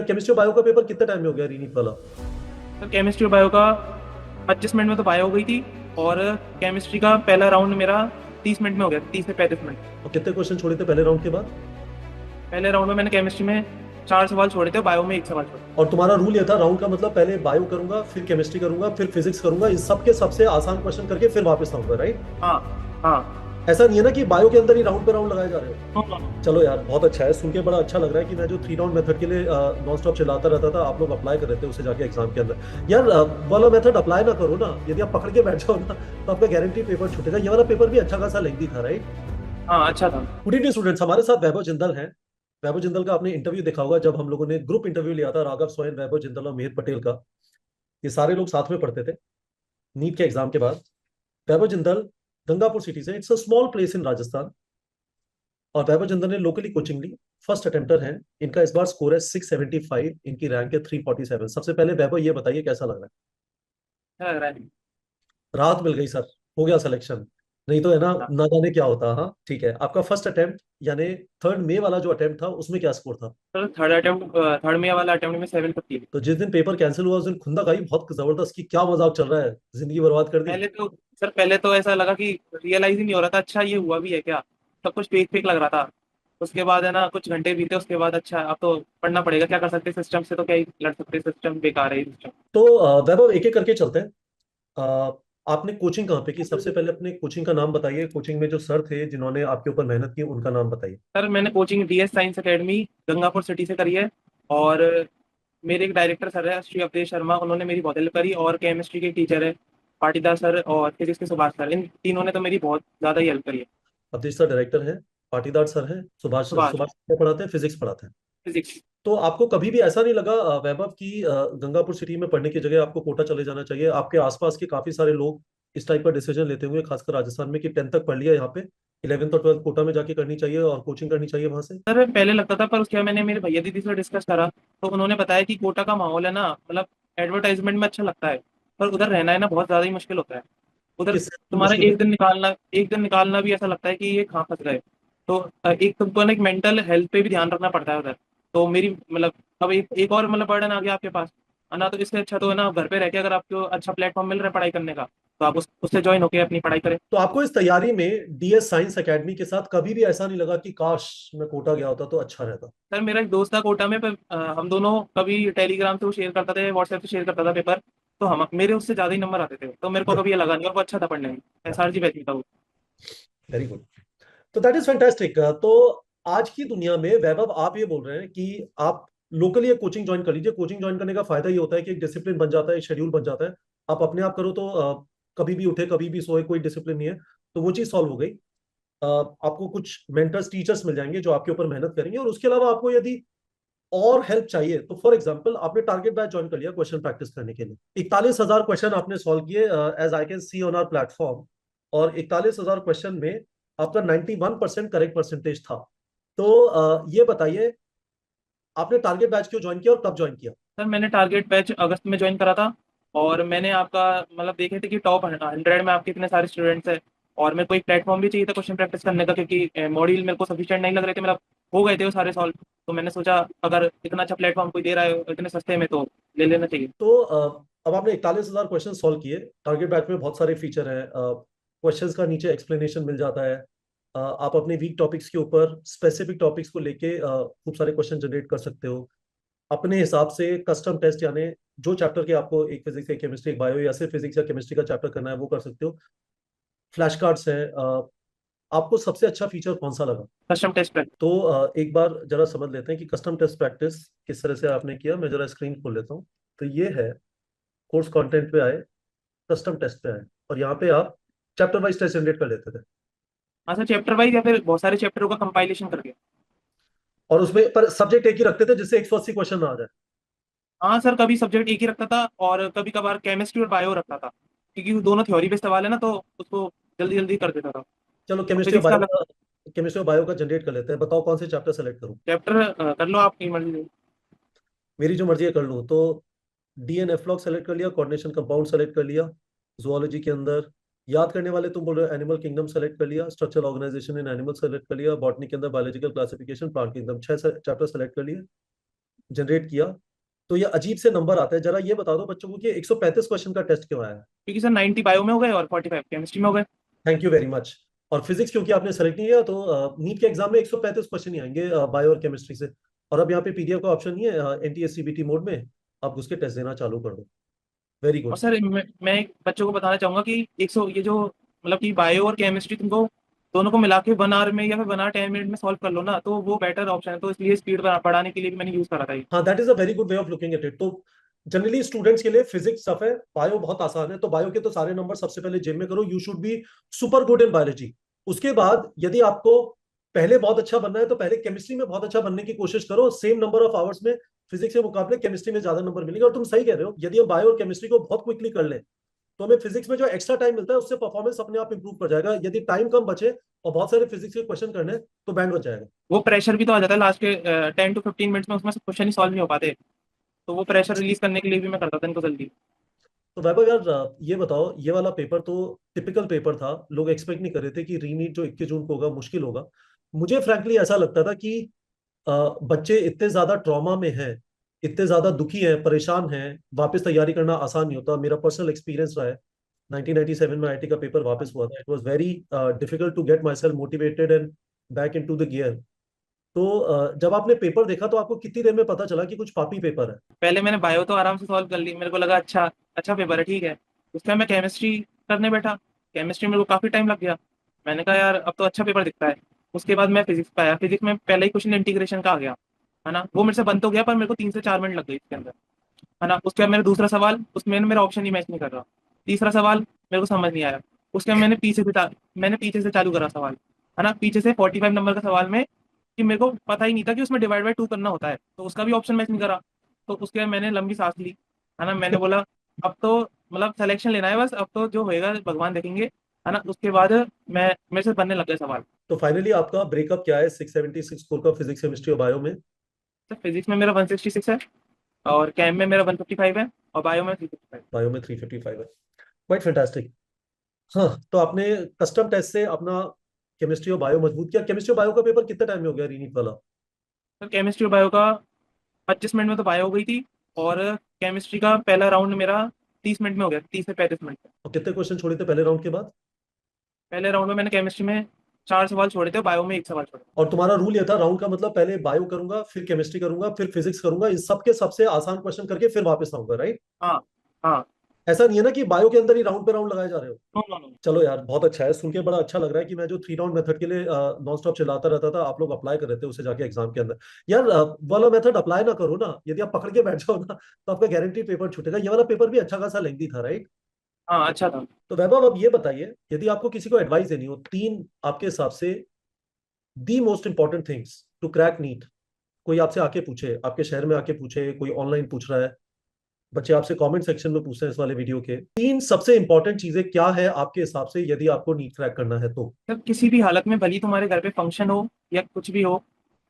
Chemistry bio का paper कितने time में हो गया रीनीट वाला? सर केमिस्ट्री और बायो का 25 मिनट में तो बायो हो गई थी। और केमिस्ट्री का पहला राउंड मेरा 30 मिनट में हो गया, 30 से 35 मिनट। और कितने क्वेश्चन छोड़े थे पहले राउंड के बाद? पहले राउंड में मैंने केमिस्ट्री में 4 सवाल छोड़े थे, बायो में 1 सवाल छोड़ा। और तुम्हारा रूल ये था राउंड का मतलब पहले बायो करूंगा, फिर केमिस्ट्री करूंगा, फिर फिजिक्स करूंगा, इस सबके सबसे आसान क्वेश्चन करके फिर वापस आऊंगा, राइट? हाँ हाँ। ऐसा नहीं है ना कि बायो के अंदर ही राउंड पे राउंड लगाए जा रहे हो? हाँ। चलो यार, बहुत अच्छा है, सुन के बड़ा अच्छा लग रहा है कि मैं जो 3 राउंड मेथड के लिए नॉन स्टॉप चिल्लाता रहता था, आप लोग अप्लाई कर रहे थे उसे जाके एग्जाम के अंदर। यार वाला मेथड अप्लाई ना करो ना, यदि आप पकड़ के बैठ जाओ ना तो आपका गारंटी पेपर छूटेगा। ये वाला पेपर भी अच्छा खासा लेंथी था, राइट? हाँ अच्छा था। गुड इवनिंग स्टूडेंट्स, हमारे साथ वैभव जिंदल हैं। वैभव जिंदल का आपने इंटरव्यू देखा होगा, जब हम लोगों ने ग्रुप इंटरव्यू लिया था राघव सोयन, वैभव जिंदल और मिहिर पटेल का। ये सारे लोग साथ में पढ़ते थे नीट के एग्जाम के बाद। वैभव जिंदल गंगापुर सिटी से, it's a small place in Rajasthan. और वैभव जिंदल ने लोकली कोचिंग ली, फर्स्ट अटेम्प्टर हैं। इनका इस बार स्कोर है 675, इनकी रैंक है 347। सबसे पहले वैभव ये बताइए कैसा लग रहा अच्छा लग रहा है। है? राहत मिल गई सर, हो गया सिलेक्शन। नहीं तो है ना, हाँ। ना जाने क्या होता। हाँ ठीक है, आपका फर्स्ट अटेम्प्ट यानी 3 मई वाला जो अटेम्प्ट था उसमें क्या स्कोर था? सर थर्ड में वाला अटेम्प्ट में 750। तो जिस दिन पेपर कैंसिल हुआ उस दिन खुंदक आई बहुत जबरदस्त कि क्या मजाक चल रहा है, जिंदगी बर्बाद कर दी। पहले तो ऐसा लगा कि रियलाइज ही नहीं हो रहा था, अच्छा ये हुआ भी है क्या। सब कुछ फेक फेक लग रहा था। उसके बाद है ना, कुछ घंटे बीते, उसके बाद अच्छा अब तो पढ़ना पड़ेगा, क्या कर सकते हैं, सिस्टम से तो क्या ही लड़ सकते हैं, सिस्टम बेकार है सिस्टम। तो वैभव एक एक करके चलते हैं। अ, आपने कोचिंग कहाँ पे की? सबसे पहले अपने कोचिंग का नाम बताइए, कोचिंग में जो सर थे जिन्होंने आपके ऊपर मेहनत की उनका नाम बताइए। सर मैंने coaching DS science academy Gangapur city से करी है। और मेरे एक डायरेक्टर सर है श्री अवधेश शर्मा, उन्होंने मेरी बहुत हेल्प करी। और केमिस्ट्री के टीचर है पाटीदार सर, और फिजिक्स के सुभाष सर, इन तीनों ने तो मेरी बहुत ज़्यादा ही हेल्प करी है। अवधेश सर डायरेक्टर हैं, पाटीदार सर हैं, सुभाष सुभाष। सुभाष क्या पढ़ाते हैं? फिजिक्स पढ़ाते हैं। फिजिक्स। तो आपको कभी भी ऐसा नहीं लगा वैभव की गंगापुर सिटी में पढ़ने की जगह आपको कोटा चले जाना चाहिए? आपके आसपास के काफी सारे लोग इस टाइप का डिसीजन लेते होंगे, खासकर राजस्थान में, कि 10th तक पढ़ लिया यहाँ पे, 11th और 12th कोटा में जाके करनी चाहिए और कोचिंग करनी चाहिए वहां से। सर पहले लगता था, पर उसके बाद मैंने मेरे भैया दीदी से डिस्कस करा, तो उन्होंने बताया कि कोटा का माहौल है ना, मतलब एडवर्टाइजमेंट में अच्छा लगता है, पर उधर रहना है ना बहुत ज़्यादा ही मुश्किल होता है। उधर किस तुम्हारा मुश्किल है? एक दिन निकालना भी ऐसा लगता है कि ये कहाँ फंस गए। तो एक तुमको ना एक मेंटल हेल्थ पे भी ध्यान रखना पड़ता है उधर। तो मेरी मतलब अब एक और मतलब बर्डन आ गया आपके पास है ना, तो इससे अच्छा तो है ना घर पे रह के अगर आपको अच्छा प्लेटफॉर्म मिल रहा है पढ़ाई करने का, तो आप उससे ज्वाइन होकर अपनी पढ़ाई करें। तो आपको इस तैयारी में डीएस साइंस एकेडमी के साथ कभी भी ऐसा नहीं लगा कि काश मैं कोटा गया होता तो अच्छा रहता? सर मेरा एक दोस्त था कोटा में, पर हम दोनों कभी टेलीग्राम से वो शेयर करता था, व्हाट्सएप से शेयर करता था पेपर। तो हम मेरे उससे ज़्यादा ही नंबर आते थे, तो मेरे को कभी ये लगा नहीं, और वो अच्छा था पढ़ने में। एसआरजी बैच था वो। Very good. तो दैट इज फैंटास्टिक। तो आज की दुनिया में वैभव आप ये बोल रहे हैं कि आप लोकली एक कोचिंग ज्वाइन कर लीजिए। कोचिंग ज्वाइन करने का फायदा ये होता है कि एक डिसिप्लिन बन जाता है, एक शेड्यूल बन जाता है। आप अपने आप करो तो कभी भी उठे कभी भी सोए, कोई डिसिप्लिन नहीं है। तो वो चीज सॉल्व हो गई। आपको कुछ मेंटर्स टीचर्स मिल जाएंगे जो आपके ऊपर मेहनत करेंगे, और उसके अलावा आपको यदि और हेल्प चाहिए तो फॉर एग्जाम्पल आपने टारगेट बैच ज्वाइन कर लिया क्वेश्चन प्रैक्टिस करने के लिए, 41,000 क्वेश्चन आपने सॉल्व किए as I can see on our platform. और 41,000 क्वेश्चन में आपका 91% करेक्ट परसेंटेज था। तो ये बताइए, आपने टारगेट बैच क्यों ज्वाइन किया और कब ज्वाइन किया? सर मैंने टारगेट बैच अगस्त में ज्वाइन करा था। और मैंने आपका मतलब देखे थे कि टॉप 100 में आपके इतने सारे स्टूडेंट्स हैं। और मेरे को एक प्लेटफॉर्म भी चाहिए था क्वेश्चन प्रैक्टिस करने का, क्योंकि मॉड्यूल मेरे को सफिशिएंट नहीं लग रहे थे, मतलब हो गए थे वो सारे सॉल्व। तो मैंने सोचा अगर इतना अच्छा प्लेटफॉर्म कोई दे रहा है इतने सस्ते में, तो ले लेना चाहिए। तो अब आपने 41,000 क्वेश्चन सॉल्व किए। टारगेट बैच में बहुत सारे फीचर हैं। क्वेश्चंस का नीचे एक्सप्लेनेशन मिल जाता है। आप अपने वीक टॉपिक्स के ऊपर स्पेसिफिक टॉपिक्स को लेके खूब सारे क्वेश्चन जनरेट कर सकते हो अपने हिसाब से। कस्टम टेस्ट यानी जो चैप्टर के आपको, एक फिजिक्स एक केमिस्ट्री एक बायो, या सिर्फ फिजिक्स या केमिस्ट्री का चैप्टर करना है वो कर सकते हो। फ्लैश कार्ड्स है। आपको सबसे अच्छा फीचर कौन सा लगा? Custom test practice. तो एक बार जरा समझ लेते हैं कि कस्टम टेस्ट प्रैक्टिस किस तरह से आपने किया। मैं जरा स्क्रीन खोल लेता हूँ। तो ये है, कोर्स कंटेंट पे आए, कस्टम टेस्ट पे आए, और यहाँ पे आप चैप्टर वाइज टेस्ट जनरेट कर लेते थे। हाँ सर, चैप्टर वाइज या फिर बहुत सारे चैप्टरों का कंपाइलेशन करके। और उसमें पर सब्जेक्ट एक ही रखते थे जिससे 180 क्वेश्चन ना आ जाए। हाँ सर, कभी सब्जेक्ट एक ही रखता था, और कभी कभार केमिस्ट्री और बायो रखता था, क्योंकि वो दोनों थ्योरी बेस्ड सवाल है ना, तो उसको जल्दी जल्दी कर देता था। चलो और केमिस्ट्री और फिजिक्स का बायो अलग का, केमिस्ट्री और बायो का जनरेट कर लेते हैं। बताओ कौन से चैप्टर सेलेक्ट करूँ? चैप्टर कर लो आपकी मर्जी। मेरी जो मर्जी है कर लूँ। तो डीएनएफ लॉग सेलेक्ट कर लिया, कोऑर्डिनेशन कंपाउंड सेलेक्ट कर लिया, जुआलॉजी के अंदर याद करने वाले तुम बोल रहे हो एनिमल किंगडम सेलेक्ट कर लिया, structural organisation in animal select कर लिया, बॉटनी के अंदर biological classification, plant kingdom, 6 chapter select कर लिए। जनरेट किया तो ये अजीब से नंबर आता है। जरा ये बता दो बच्चों को कि 135 क्वेश्चन का टेस्ट क्यों आया है? क्योंकि सर 90 बायो में हो गए और 45 केमिस्ट्री में हो गए। Thank you very much. और फिजिक्स क्योंकि आपने सेलेक्ट नहीं किया तो नीट के एग्जाम में 135 क्वेश्चन ही आएंगे बायो और केमिस्ट्री से। और अब यहाँ पे पीडीएफ का ऑप्शन नहीं है एनटीएस सीबीटी मोड में, आप उसके टेस्ट देना चालू कर दो। वेरी और गुड। सर मैं एक बच्चों को बताना चाहूंगा कि 100 ये जो मतलब कि बायो और केमिस्ट्री तुमको दोनों को मिला के 1 आवर में या फिर 1 आवर 10 मिनट में सॉल्व कर लो ना, तो वो बेटर ऑप्शन है। तो इसलिए स्पीड बढ़ाने के लिए भी मैंने यूज करा था ये। हाँ, that is a very good way of looking at it. तो जनरली स्टूडेंट्स के लिए फिजिक्स टफ है, बायो बहुत आसान है, तो बायो के तो सारे नंबर सबसे पहले जेब में करो। You should be super good in biology. उसके बाद यदि आपको पहले बहुत अच्छा बनना है तो पहले केमिस्ट्री में बहुत अच्छा बनने की कोशिश करो। सेम नंबर ऑफ आवर्स में फिजिक्स के मुकाबले केमिस्ट्री में ज्यादा नंबर मिलेंगे। और तुम सही कह रहे हो, यदि हम बायो और केमिस्ट्री को बहुत क्विकली कर लें तो हमें फिजिक्स में जो एक्स्ट्रा टाइम मिलता है उससे परफॉर्मेंस अपने आप इंप्रूव कर जाएगा। यदि टाइम कम बचे और बहुत सारे फिजिक्स के क्वेश्चन करने हैं तो बैंड बच जाएगा। वो प्रेशर भी तो आ जाता है लास्ट के 10 to 15 मिनट्स में, उसमें से क्वेश्चन ही सॉल्व नहीं हो पाते। तो वो प्रेशर रिलीज करने के लिए भी मैं करता था इनको जल्दी। तो वैभव यार ये बताओ, ये वाला पेपर तो टिपिकल पेपर था, लोग एक्सपेक्ट नहीं कर रहे थे कि रीनीट जो 21 जून को होगा मुश्किल होगा। मुझे फ्रैंकली ऐसा लगता था कि बच्चे इतने ज्यादा ट्रॉमा में हैं, इतने ज्यादा दुखी हैं, परेशान हैं, वापस तैयारी करना आसान नहीं होता। मेरा पर्सनल एक्सपीरियंस रहा है, 1997 में आईआईटी का पेपर वापस हुआ था। It was very difficult to get myself motivated and back into the gear. तो जब आपने पेपर देखा तो आपको कितनी देर में पता चला कि कुछ पापी पेपर है? पहले मैंने बायो तो आराम से सॉल्व कर ली, मेरे को लगा अच्छा अच्छा पेपर है, ठीक है। उसके बाद मैं केमिस्ट्री करने बैठा। केमिस्ट्री में मेरे को काफी टाइम लग गया। मैंने कहा यार अब तो अच्छा पेपर दिखता है। उसके बाद मैं फिजिक्स पे आया। फिजिक्स में पहले ही क्वेश्चन इंटीग्रेशन का आ गया, है ना। वो मेरे से बन तो गया पर मेरे को 3 से 4 मिनट लग गई इसके अंदर, है ना। उसके बाद मेरा दूसरा सवाल, उसमें मेरा ऑप्शन ही मैच नहीं कर रहा। तीसरा सवाल मेरे को समझ नहीं आया। उसके बाद मैंने पीछे से चालू करा सवाल, है ना। पीछे से 45 नंबर का सवाल में कि मेरे को पता ही नहीं था कि उसमें डिवाइड बाई 2 करना होता है, तो उसका भी ऑप्शन मैच नहीं करा। तो उसके बाद मैंने लंबी सांस ली, है ना। मैंने बोला अब तो मतलब सिलेक्शन लेना है बस, अब तो जो होएगा भगवान देखेंगे, है ना। उसके बाद मैं मेरे से बनने लग गए सवाल। तो फाइनली आपका ब्रेकअप क्या है 676 स्कोर का फिजिक्स केमिस्ट्री और बायो में? तो फिजिक्स में मेरा 166 है, और कैम में मेरा 155 है, और बायो में 355। बायो में 355 है। Quite fantastic. हाँ, तो आपने कस्टम टेस्ट से अपना केमिस्ट्री और बायो मजबूत किया। केमिस्ट्री और बायो का पेपर कितने टाइम में हो गया रीनीट वाला? तो केमिस्ट्री और बायो का 25 मिनट में तो बायो हो गई थी, और केमिस्ट्री का पहला राउंड मेरा 30 मिनट में हो गया, 30 से 35 मिनट में। और कितने क्वेश्चन छोड़े थे पहले राउंड के बाद? पहले राउंड में मैंने केमिस्ट्री में 4 सवाल छोड़े थे, बायो में 1 सवाल छोड़ा। और तुम्हारा रूल ये था राउंड का मतलब पहले बायो करूंगा, फिर केमिस्ट्री करूंगा, फिर फिजिक्स करूंगा, इस सबके सबसे आसान क्वेश्चन करके फिर वापस आऊंगा, राइट? हाँ हाँ। ऐसा नहीं है ना कि बायो के अंदर ही राउंड पे राउंड लगाए जा रहे हो? No no no. चलो यार, बहुत अच्छा है, सुन के बड़ा अच्छा लग रहा है कि मैं जो 3 राउंड मेथड के लिए नॉन स्टॉप चिल्लाता रहता था, आप लोग अप्लाई कर रहे थे उसे जाके एग्जाम के अंदर। यार वाला मेथड अप्लाई ना करो ना, यदि आप पकड़ के बैठ जाओ ना तो आपका गारंटी पेपर छूटेगा। ये वाला पेपर भी अच्छा खासा लेंथी था, राइट? हाँ अच्छा था। तो वैभव अब ये बताइए, यदि आपको किसी को एडवाइस देनी हो, तीन आपके हिसाब से the most important things to crack NEET, कोई आपसे आके पूछे, आपके शहर में आके पूछे, कोई ऑनलाइन पूछ रहा है, बच्चे आपसे कमेंट सेक्शन में पूछ रहे हैं इस वाले वीडियो के, तीन सबसे इंपॉर्टेंट चीजें क्या है आपके हिसाब से यदि आपको नीट क्रैक करना है तो? जब किसी भी हालत में, भली तुम्हारे घर पे फंक्शन हो या कुछ भी हो,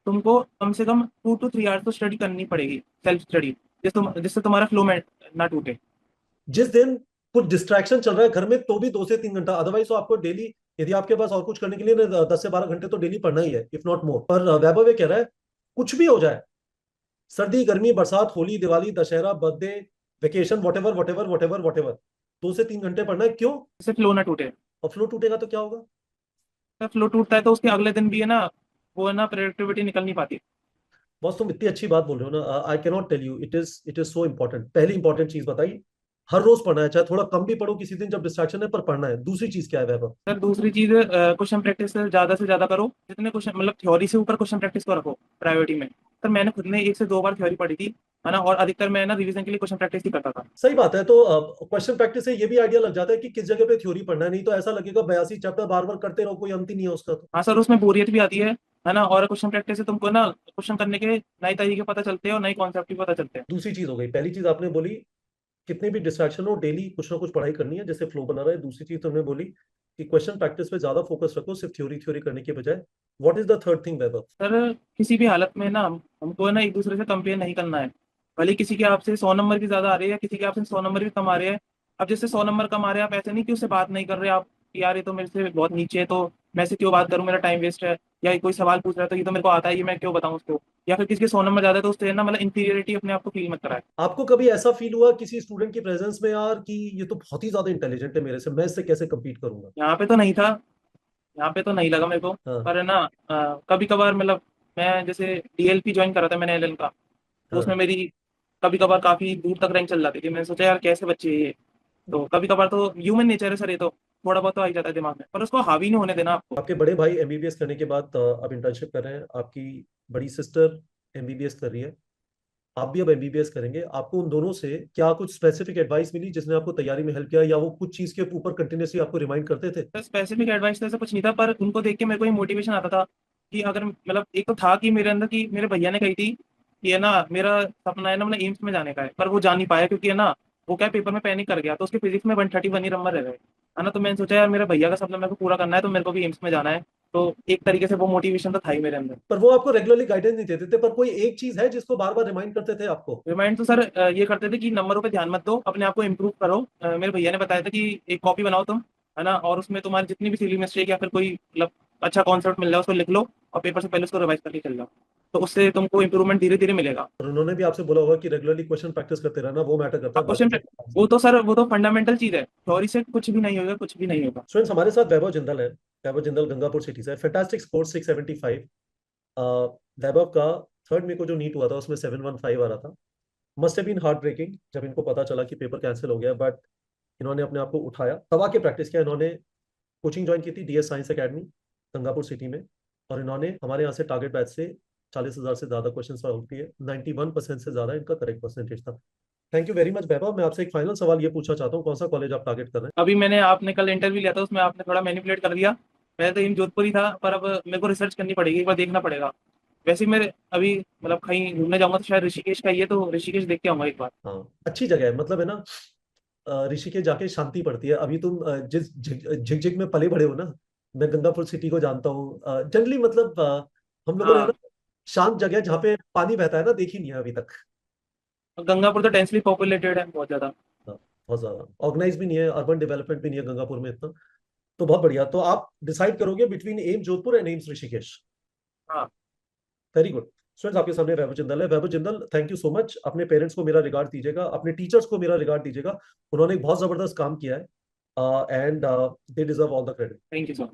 तुमको कम से कम 2 to 3 आवर्स तो स्टडी करनी पड़ेगी, सेल्फ स्टडी, जिससे तुम्हारा फ्लो में ना टूटे। जिस दिन कुछ डिस्ट्रैक्शन चल रहा है घर में तो भी 2 से 3 घंटा, अदरवाइज तो आपको डेली, यदि आपके पास और कुछ करने के लिए ना 10 से 12 घंटे तो डेली पढ़ना ही है, इफ नॉट मोर। पर वैभव ये कह रहा है कुछ भी हो जाए, सर्दी गर्मी बरसात Holi Diwali Dussehra birthday vacation, what ever what ever what ever what ever, 2 से 3 घंटे पढ़ना है। क्यों? जिससे फ्लो ना टूटे। और फ्लो टूटेगा तो क्या होगा? अगर फ्लो टूटता है तो उसके अगले दिन भी है ना, वो है ना, प्रोडक्टिविटी निकल नहीं पाती। बॉस तुम इतनी अच्छी बात बोल रहे हो ना, I can not tell you, it is so important. पहली इंपॉर्टेंट चीज बताई, हर रोज पढ़ना है, चाहे थोड़ा कम भी पढ़ो किसी दिन जब डिस्ट्रैक्शन है, पर पढ़ना है। दूसरी चीज क्या है वैभव? सर दूसरी चीज, क्वेश्चन प्रैक्टिस से ज्यादा करो। जितने क्वेश्चन मतलब थ्योरी से ऊपर क्वेश्चन प्रैक्टिस को रखो प्रायोरिटी में। सर मैंने खुद ने 1 से 2 बार थ्योरी पढ़ी थी, है ना, और अधिकतर मैं ना रिवीजन के लिए क्वेश्चन प्रैक्टिस ही करता था। सही बात है। तो क्वेश्चन प्रैक्टिस से ये भी आइडिया लग जाता है कि किस जगह पे थ्योरी पढ़ना है, नहीं तो ऐसा लगेगा 82 चैप्टर बार बार करते रहो, कोई अंत ही नहीं है उसका तो। हाँ सर, उसमें बोरियत भी आती है ना। और क्वेश्चन प्रैक्टिस से तुमको ना क्वेश्चन करने के नए तरीके पता चलते हैं और नए कॉन्सेप्ट भी पता चलते हैं। दूसरी चीज हो गई, पहली चीज आपने बोली कितने भी डिस्ट्रैक्शन हो डेली कुछ ना कुछ पढ़ाई करनी है जैसे फ्लो बना रहा है। दूसरी चीज तुमने बोली कि क्वेश्चन प्रैक्टिस पे ज्यादा फोकस रखो, सिर्फ थ्योरी थ्योरी करने के बजाय। What is the third thing Vaibhav? Sir किसी भी हालत में ना हमको है ना एक दूसरे से कंपेयर नहीं करना है। भले किसी के आपसे 100 नंबर भी ज्यादा आ रहे हैं या किसी के आपसे 100 नंबर भी कम आ रहे हैं। अब जैसे 100 नंबर कम आ रहे हैं, आप ऐसे नहीं कि उससे बात नहीं कर रहे आप, यार ये तो मेरे से बहुत नीचे है तो मैं से क्यों बात करूं, मेरा टाइम वेस्ट है। या कोई सवाल पूछ रहा है तो ये तो मेरे को आता है, ये मैं क्यों बताऊं उसको, या फिर किसी के 100 नंबर ज्यादा है तो उससे ना मतलब इंफीरियरिटी अपने आप को फील मत कराए। आपको कभी ऐसा फील हुआ किसी स्टूडेंट की प्रेजेंस में यार कि ये तो बहुत ही ज्यादा इंटेलिजेंट है मेरे से, मैं इससे कैसे compete करूंगा? यहाँ पे तो नहीं था, यहाँ पे तो नहीं लगा मेरे को। हाँ। पर है ना, कभी कभार मतलब मैं जैसे डीएलपी ज्वाइन करा था मैंने एलएल का, तो उसमें हाँ। मेरी कभी कभार काफी दूर तक रैंक चल जाती थी। मैंने सोचा यार कैसे बच्चे हैं ये। तो कभी कभार तो ह्यूमन नेचर है सर, ये तो थोड़ा बहुत तो आ ही जाता है दिमाग में, पर उसको हावी नहीं होने देना आपको। आपके बड़े भाई एमबीबीएस करने के बाद अब इंटर्नशिप कर रहे हैं, आपकी बड़ी सिस्टर एमबीबीएस कर रही है, आप भी अब एमबीबीएस करेंगे। आपको उन दोनों से क्या कुछ स्पेसिफिक एडवाइस मिली जिसने आपको तैयारी में हेल्प किया, या वो कुछ चीज के ऊपर कंटिन्यूसली आपको रिमाइंड करते थे? तो स्पेसिफिक एडवाइस तो ऐसा कुछ नहीं था, पर उनको देख के मेरे को ये मोटिवेशन आता था कि अगर मतलब एक तो था कि मेरे अंदर कि मेरे भैया ने कही थी कि है ना मेरा सपना है ना मतलब एम्स में जाने का है, पर वो जा नहीं पाया क्योंकि है ना वो क्या पेपर में पैनिक कर गया, तो उसके फिजिक्स में 131 ही नंबर रह गए, है ना। तो मैंने सोचा यार मेरा भैया का सपना मेरे को पूरा करना है, तो मेरे को भी एम्स में जाना है। तो एक तरीके से वो मोटिवेशन तो था ही मेरे अंदर। पर वो आपको रेगुलरली गाइडेंस नहीं देते थे, पर कोई एक चीज है जिसको बार बार रिमाइंड करते थे आपको? रिमाइंड तो सर ये करते थे कि नंबरों पे ध्यान मत दो, अपने आप को इम्प्रूव करो। मेरे भैया ने बताया था कि एक कॉपी बनाओ तुम, है ना, और उसमें तुम्हारी जितनी भी सिली मिस्टेक या फिर कोई मतलब अच्छा कॉन्सेप्ट मिल रहा है उसको लिख लो, और पेपर से पहले उसको रिवाइज करके चल जाओ, तो उससे तुमको इम्प्रूवमेंट धीरे धीरे मिलेगा। और उन्होंने भी आपसे बोला होगा कि रेगुलरली क्वेश्चन प्रैक्टिस करते रहना, वो मैटर करता अब है, बाकी क्वेश्चन, सब। वो तो सर वो तो फंडामेंटल चीज है, थ्योरी से कुछ भी नहीं होगा, कुछ भी नहीं होगा। स्टूडेंट्स, हमारे साथ वैभव जिंदल है। वैभव जिंदल गंगापुर सिटी से है, फैंटास्टिक स्कोर 675। वैभव का थर्ड में को जो नीट हुआ था उसमें 715 आ रहा था। Must have been heartbreaking जब इनको पता चला कि पेपर कैंसिल हो गया, बट इन्होंने अपने आप को उठाया, तवा के प्रैक्टिस किया। इन्होंने कोचिंग ज्वाइन की थी DS science academy Gangapur city में, और इन्होंने हमारे यहाँ से टारगेट बैच से 40,000 से ज्यादा क्वेश्चन सॉल्व किए। 91% से ज्यादा इनका करेक्ट परसेंटेज था। थैंक यू वेरी मच वैभव। मैं आपसे एक फाइनल सवाल ये पूछना चाहता हूँ, कौन सा कॉलेज आप टारगेट कर रहे अभी मैंने आपने कल इंटरव्यू लिया था उसमें आपने थोड़ा मैनिपुलेट कर दिया। पहले तो इन जोधपुर ही था, पर अब मेरे को रिसर्च करनी पड़ेगी, एक बार देखना पड़ेगा। वैसे ही मेरे अभी मतलब कहीं घूमने जाऊंगा तो शायद ऋषिकेश का ही है, तो ऋषिकेश देख के आऊंगा एक बार। हैं? हाँ, अच्छी जगह है, मतलब है ना, ऋषिकेश जाके शांति पड़ती है। अभी तुम जिस झिकझिक में पले बड़े हो ना, मैं गंगापुर सिटी को जानता हूँ जनरली, मतलब हम लोगों ने है ना हाँ, शांत जगह जहाँ पे पानी बहता है ना, देखी नहीं है अभी तक। गंगापुर तो डेंसली पॉपुलेटेड है बहुत ज्यादा। हाँ, बहुत ज्यादा ऑर्गेनाइज भी नहीं है, अर्बन डेवलपमेंट भी नहीं है गंगापुर में इतना। तो बहुत बढ़िया, तो आप डिसाइड करोगे between AIIMS Jodhpur and AIIMS Rishikesh. हाँ, वेरी गुड। स्टूडेंट्स, आपके सामने वैभव जिंदल है। Vaibhav Jindal, thank you so much. अपने पेरेंट्स को मेरा रिगार्ड दीजिएगा, अपने टीचर्स को मेरा रिगार्ड दीजिएगा। उन्होंने एक बहुत जबरदस्त काम किया है, and they deserve all the credit. Thank you so much.